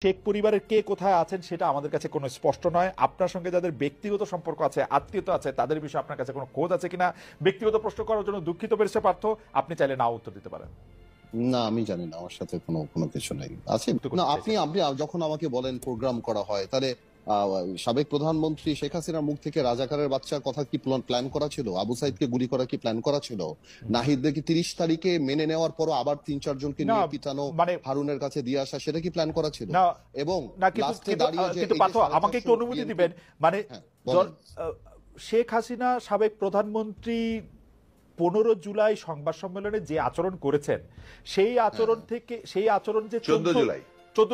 শেখ পরিবারের কে কোথায় আছেন সেটা আমাদের কাছে কোনো স্পষ্ট নয়। আপনার সঙ্গে যাদের ব্যক্তিগত সম্পর্ক আছে, আত্মীয়তা আছে, তাদের বিষয়ে আপনার কাছে কোনো খোঁজ আছে কিনা ব্যক্তিগত প্রশ্ন করার জন্য দুঃখিত ব্যারিস্টার পার্থ, আপনি চাইলে নাও উত্তর দিতে পারেন। না, আমি জানি না, আমার সাথে কোনো কিছু নেই আছে। না, আপনি আপনি যখন আমাকে বলেন প্রোগ্রাম করা হয়, তাহলে সাবেক প্রধানমন্ত্রী শেখ হাসিনার মুখ থেকে রাজাকারের বাচ্চার কথা কি প্ল্যান করা ছিল? আবু সাইদকে গুলি করা কি প্ল্যান করা ছিল? নাহিদকে 30 তারিখে মেনে নেওয়ার পর আবার 3-4 জনকে নিয়ে পিটানো, হারুনের কাছে দিয়ে আসা, সেটা কি প্ল্যান করা ছিল? এবং লাস্টে দাঁড়িয়ে যে আমাকে একটু অনুমতি দিবেন, মানে শেখ হাসিনা সাবেক প্রধানমন্ত্রী 15 জুলাই সংবাদ সম্মেলনে যে আচরণ করেছেন, সেই আচরণ থেকে সেই আচরণ যে 14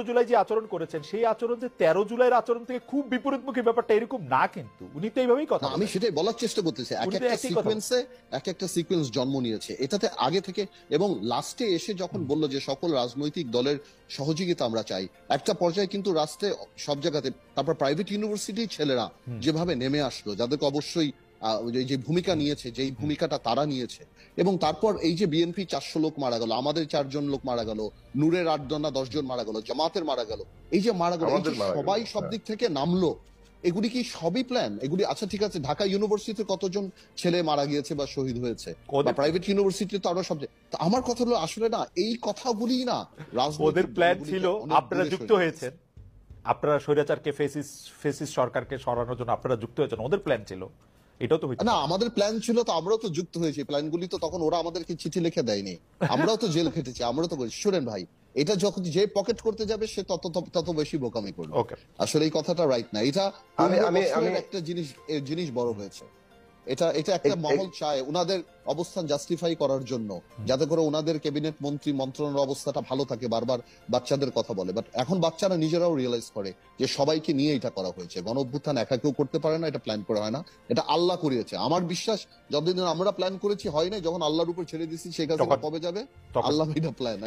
জুলাই যে আচরণ করেছেন, সেই আচরণ যে 13 জুলাইয়ের আচরণ থেকে খুব বিপরীতমুখী ব্যাপারটা এরকম না, কিন্তু উনি তো এইভাবেই কথা আমি সেটাই বলার চেষ্টা করতেছি। এক একটা সিকোয়েন্স জন্ম নিয়েছে এটাতে আগে থেকে, এবং লাস্টে এসে যখন বলল যে সকল রাজনৈতিক দলের সহযোগিতা আমরা চাই, একটা পর্যায়ে কিন্তু রাষ্ট্রে সব জায়গাতে, তারপর প্রাইভেট ইউনিভার্সিটির ছেলেরা যেভাবে নেমে আসলো, যাদেরকে অবশ্যই যে ভূমিকা নিয়েছে, যেই ভূমিকাটা তারা নিয়েছে, এবং তারপর এই যে বিএনপি 400 লোক মারা গেল, আমাদের 4 জন লোক মারা গেল, নূরের 8 জন না 10 জন মারা গেল, জামাতের মারা গেল, এই যে মারা গেল, সবাই সব দিক থেকে নামলো, এগুলি কি সবই প্ল্যান? এগুলি আচ্ছা ঠিক আছে, ঢাকা ইউনিভার্সিটিতে কতজন ছেলে মারা গিয়েছে বা শহীদ হয়েছে, প্রাইভেট ইউনিভার্সিটিতে তো আরো সব। আমার কথা হলো আসলে না, এই কথাগুলি না ওদের প্ল্যান ছিল। আপনারা যুক্ত হয়েছেন, আপনারা স্বৈরাচারকে ফেসিস্ট সরকারকে সরানোর জন্য আপনারা যুক্ত হয়েছেন, ওদের প্ল্যান ছিল। এটাও তো না, আমাদের প্ল্যান ছিল তো, আমরাও তো যুক্ত হয়েছি। প্ল্যানগুলি তো তখন ওরা আমাদেরকে চিঠি লিখে দেয়নি, আমরাও তো জেল খেটেছি, আমরাও তো করেছি। শুনেন ভাই, এটা যখন যে পকেট করতে যাবে সে তত বেশি বোকামি করবে। আসলে এই কথাটা রাইট না। এটা আমি একটা জিনিস বড় হয়েছে, এটা একটা মহল চায় উনাদের অবস্থান জাস্টিফাই করার জন্য, যাতে করে ওনাদের ক্যাবিনেট মন্ত্রী মন্ত্রণালয়ের অবস্থাটা ভালো থাকে, বারবার বাচ্চাদের কথা বলে। বাট এখন বাচ্চারা নিজেরাও রিয়েলাইজ করে যে সবাইকে নিয়ে এটা করা হয়েছে। গণ অভ্যুত্থান একা কেউ করতে পারে না, এটা প্ল্যান করা হয় না, এটা আল্লাহ করিয়েছে। আমার বিশ্বাস যতদিন আমরা প্ল্যান করেছি হয় নাই, যখন আল্লাহর উপর ছেড়ে দিচ্ছি সেই কাজটা কবে যাবে, আল্লাহ এটা প্ল্যান,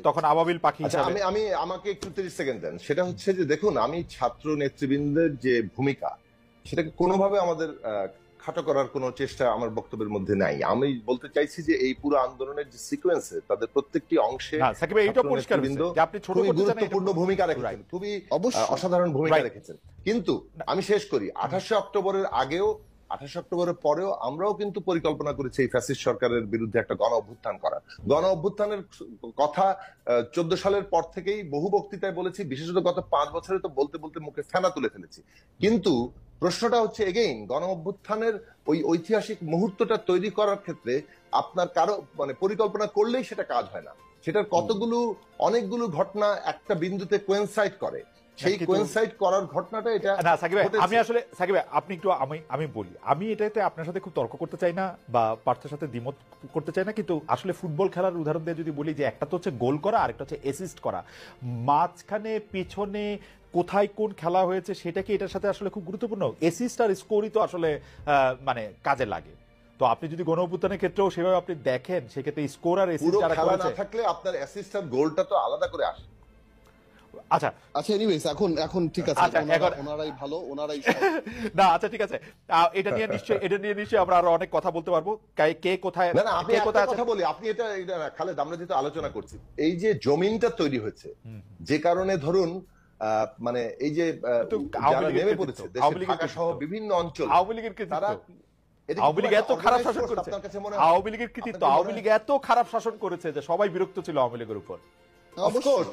তখন আবাবিল পাখি। আমি আমাকে একটু 30 সেকেন্ড দেন। সেটা হচ্ছে যে দেখুন, আমি ছাত্র নেতৃবৃন্দের যে ভূমিকা, সেটাকে কোনোভাবে আমাদের খাটো করার কোনো চেষ্টা আমার বক্তব্যের মধ্যে নাই। আমি বলতে চাইছি যে এই পুরো আন্দোলনের যে সিকোয়েন্সে তাদের প্রত্যেকটি অংশে খুবই গুরুত্বপূর্ণ ভূমিকা রেখেছেন, খুবই অসাধারণ ভূমিকা রেখেছেন। কিন্তু আমি শেষ করি, 28 অক্টোবরের আগেও 28 অক্টোবরের পরেও আমরাও কিন্তু পরিকল্পনা করেছি এই ফ্যাসিস্ট সরকারের বিরুদ্ধে একটা গণ অভ্যুত্থান করা। গণ অভ্যুত্থানের কথা 14 সালের পর থেকেই বহু বক্তৃতায় বলেছি, বিশেষত গত 5 বছরে তো বলতে বলতে মুখে ফেনা তুলে ফেলেছি। কিন্তু প্রশ্নটা হচ্ছে এগেইন, গণ অভ্যুত্থানের ওই ঐতিহাসিক মুহূর্তটা তৈরি করার ক্ষেত্রে আপনার কারো পরিকল্পনা করলেই সেটা কাজ হয় না। সেটার অনেকগুলো ঘটনা একটা বিন্দুতে কোয়েনসাইড করে, সেই কোয়েনসাইড করার ঘটনাটা এটা না। সাকিব ভাই, আমি আসলে সাকিব ভাই, আপনি একটু আমি বলি, আমি এটাতে আপনার সাথে খুব তর্ক করতে চাই না বা পার্থের সাথে দ্বিমত করতে চাই না, কিন্তু আসলে ফুটবল খেলার উদাহরণ দিয়ে যদি বলি যে একটা তো হচ্ছে গোল করা, আরেকটা হচ্ছে অ্যাসিস্ট করা, মাঝখানে পিছনে কোথায় কোন খেলা হয়েছে সেটা কি এটার সাথে আসলে খুব গুরুত্বপূর্ণ? অ্যাসিস্ট আর স্কোরই তো আসলে মানে কাজে লাগে। তো আপনি যদি গণ অভ্যুত্থানের ক্ষেত্রেও সেভাবে আপনি দেখেন, সেক্ষেত্রে স্কোর আর অ্যাসিস্ট যারা করেছে, না থাকলে আপনার অ্যাসিস্ট আর গোলটা তো আলাদা করে আসে। আচ্ছা এনিওয়েজ এখন ঠিক আছে, ওনারাই ভালো, ওনারাই না। আচ্ছা ঠিক আছে, এটা নিয়ে নিশ্চয়ই আমরা আরো অনেক কথা বলতে পারবো। কে কোথায়, না আমি কথা বলি, আপনি এটা খালেদ, আমরা যেটা আলোচনা করছি, এই যে জমিনটা তৈরি হয়েছে, যে কারণে ধরুন মানে এই যে নেমে পড়েছে ঢাকা সহ বিভিন্ন অঞ্চল, আওয়ামী লীগের তারা আওয়ামী লীগ এত খারাপ শাসন করেছে, আওয়ামী লীগের কৃতিত্ব, আওয়ামী লীগ এত খারাপ শাসন করেছে যে সবাই বিরক্ত ছিল আওয়ামী লীগের উপর।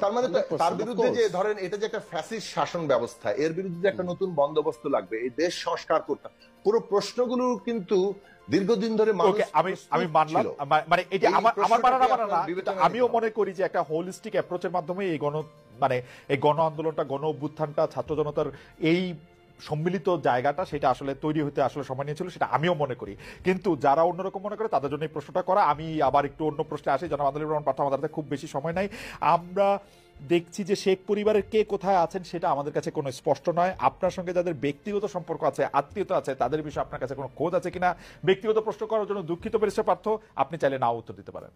তার মানে তার বিরুদ্ধে যে ধরেন এটা যে একটা ফ্যাসিস্ট শাসন ব্যবস্থা, এর বিরুদ্ধে একটা নতুন বন্দোবস্ত লাগবে, এই দেশ সংস্কার করতে, পুরো প্রশ্নগুলো কিন্তু দীর্ঘদিন ধরে আমি মানলাম, মানে এটা আমার আমিও মনে করি যে একটা হোলিস্টিক অ্যাপ্রোচের মাধ্যমে এই এই গণ আন্দোলনটা, গণ অভ্যুত্থানটা, ছাত্র জনতার এই সম্মিলিত জায়গাটা, সেটা আসলে তৈরি হতে আসলে সময় নিয়েছিল, সেটা আমিও মনে করি। কিন্তু যারা অন্যরকম মনে করে তাদের জন্য এই প্রশ্নটা করা। আমি আবার একটু অন্য প্রশ্নে আসি, জনাব আদিলুর রহমান পার্থ, আমাদের খুব বেশি সময় নাই। আমরা দেখছি যে শেখ পরিবারের কে কোথায় আছেন সেটা আমাদের কাছে কোনো স্পষ্ট নয়। আপনার সঙ্গে যাদের ব্যক্তিগত সম্পর্ক আছে, আত্মীয়তা আছে, তাদের বিষয়ে আপনার কাছে কোনো খোঁজ আছে কিনা ব্যক্তিগত প্রশ্ন করার জন্য দুঃখিত ব্যারিস্টার পার্থ, আপনি চাইলে নাও উত্তর দিতে পারেন।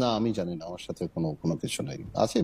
না, আমি জানি না, আমার সাথে কোনো কিছু নেই আছে।